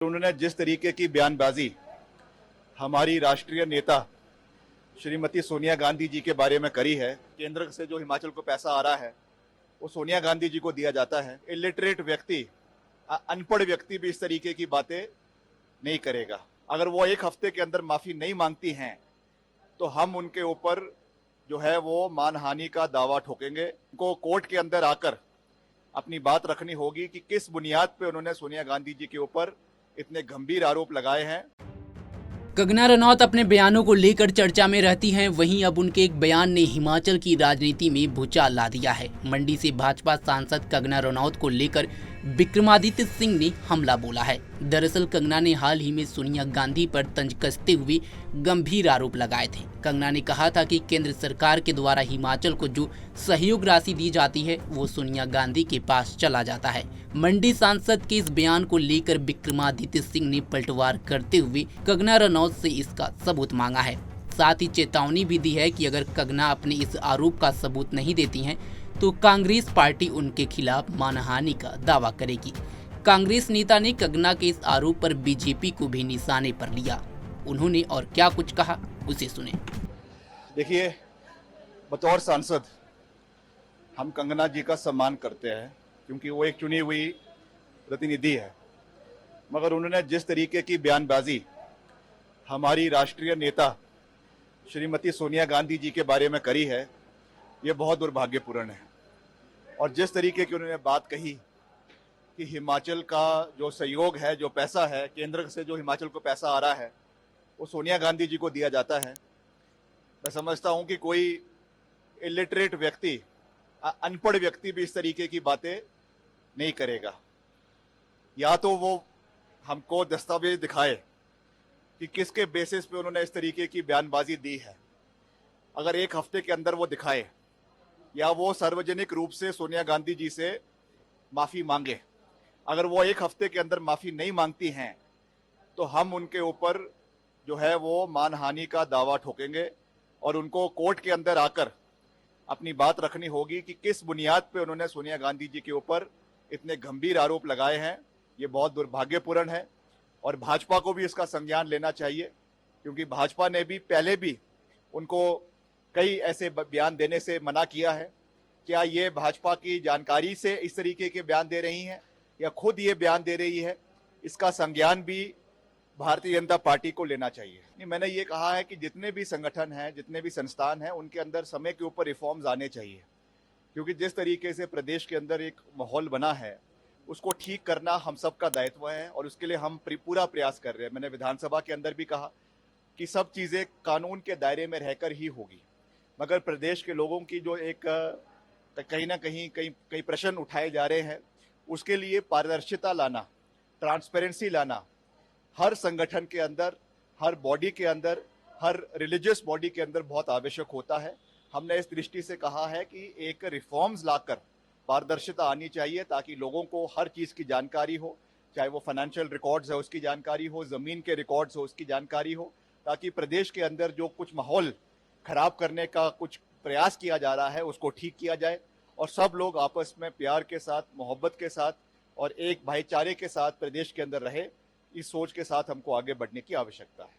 उन्होंने जिस तरीके की बयानबाजी हमारी राष्ट्रीय नेता श्रीमती सोनिया गांधी जी के बारे में करी है, केंद्र से जो हिमाचल को पैसा आ रहा है वो सोनिया गांधी जी को दिया जाता है। इलिटरेट व्यक्ति, अनपढ़ व्यक्ति भी इस तरीके की बातें नहीं करेगा। अगर वो एक हफ्ते के अंदर माफी नहीं मांगती हैं तो हम उनके ऊपर जो है वो मानहानि का दावा ठोकेंगे। उनको कोर्ट के अंदर आकर अपनी बात रखनी होगी कि किस बुनियाद पे उन्होंने सोनिया गांधी जी के ऊपर इतने गंभीर आरोप लगाए हैं। कंगना रनौत अपने बयानों को लेकर चर्चा में रहती हैं। वहीं अब उनके एक बयान ने हिमाचल की राजनीति में भूचाल ला दिया है। मंडी से भाजपा सांसद कंगना रनौत को लेकर विक्रमादित्य सिंह ने हमला बोला है। दरअसल कंगना ने हाल ही में सोनिया गांधी पर तंज कसते हुए गंभीर आरोप लगाए थे। कंगना ने कहा था कि केंद्र सरकार के द्वारा हिमाचल को जो सहयोग राशि दी जाती है वो सोनिया गांधी के पास चला जाता है। मंडी सांसद के इस बयान को लेकर विक्रमादित्य सिंह ने पलटवार करते हुए कंगना रनौत से इसका सबूत मांगा है। साथ ही चेतावनी भी दी है कि अगर कंगना अपने इस आरोप का सबूत नहीं देती हैं तो कांग्रेस पार्टी उनके खिलाफ मानहानि का दावा करेगी। कांग्रेस नेता ने कंगना के इस आरोप पर बीजेपी को भी निशाने पर लिया। उन्होंने और क्या कुछ कहा, उसे सुने। देखिए, बतौर सांसद हम कंगना जी का सम्मान करते हैं क्योंकि वो एक चुनी हुई प्रतिनिधि है, मगर उन्होंने जिस तरीके की बयानबाजी हमारी राष्ट्रीय नेता श्रीमती सोनिया गांधी जी के बारे में करी है, ये बहुत दुर्भाग्यपूर्ण है। और जिस तरीके की उन्होंने बात कही कि हिमाचल का जो सहयोग है, जो पैसा है, केंद्र से जो हिमाचल को पैसा आ रहा है वो सोनिया गांधी जी को दिया जाता है। मैं समझता हूं कि कोई इलिटरेट व्यक्ति, अनपढ़ व्यक्ति भी इस तरीके की बातें नहीं करेगा। या तो वो हमको दस्तावेज दिखाए कि किसके बेसिस पे उन्होंने इस तरीके की बयानबाजी दी है। अगर एक हफ्ते के अंदर वो दिखाए या वो सार्वजनिक रूप से सोनिया गांधी जी से माफी मांगे। अगर वो एक हफ्ते के अंदर माफी नहीं मांगती हैं तो हम उनके ऊपर जो है वो मानहानि का दावा ठोकेंगे और उनको कोर्ट के अंदर आकर अपनी बात रखनी होगी कि किस बुनियाद पे उन्होंने सोनिया गांधी जी के ऊपर इतने गंभीर आरोप लगाए हैं। ये बहुत दुर्भाग्यपूर्ण है और भाजपा को भी इसका संज्ञान लेना चाहिए, क्योंकि भाजपा ने भी पहले भी उनको कई ऐसे बयान देने से मना किया है। क्या ये भाजपा की जानकारी से इस तरीके के बयान दे रही हैं या खुद ये बयान दे रही है, इसका संज्ञान भी भारतीय जनता पार्टी को लेना चाहिए। नहीं, मैंने ये कहा है कि जितने भी संगठन हैं, जितने भी संस्थान हैं, उनके अंदर समय के ऊपर रिफॉर्म्स आने चाहिए, क्योंकि जिस तरीके से प्रदेश के अंदर एक माहौल बना है उसको ठीक करना हम सबका दायित्व है और उसके लिए हम पूरा प्रयास कर रहे हैं। मैंने विधानसभा के अंदर भी कहा कि सब चीज़ें कानून के दायरे में रहकर ही होगी, मगर प्रदेश के लोगों की जो एक कहीं ना कई प्रश्न उठाए जा रहे हैं, उसके लिए पारदर्शिता लाना, ट्रांसपेरेंसी लाना हर संगठन के अंदर, हर बॉडी के अंदर, हर रिलीजियस बॉडी के अंदर बहुत आवश्यक होता है। हमने इस दृष्टि से कहा है कि एक रिफॉर्म्स लाकर पारदर्शिता आनी चाहिए ताकि लोगों को हर चीज़ की जानकारी हो, चाहे वो फाइनेंशियल रिकॉर्ड्स है उसकी जानकारी हो, ज़मीन के रिकॉर्ड्स हो उसकी जानकारी हो, ताकि प्रदेश के अंदर जो कुछ माहौल खराब करने का कुछ प्रयास किया जा रहा है उसको ठीक किया जाए और सब लोग आपस में प्यार के साथ, मोहब्बत के साथ और एक भाईचारे के साथ प्रदेश के अंदर रहे। इस सोच के साथ हमको आगे बढ़ने की आवश्यकता है।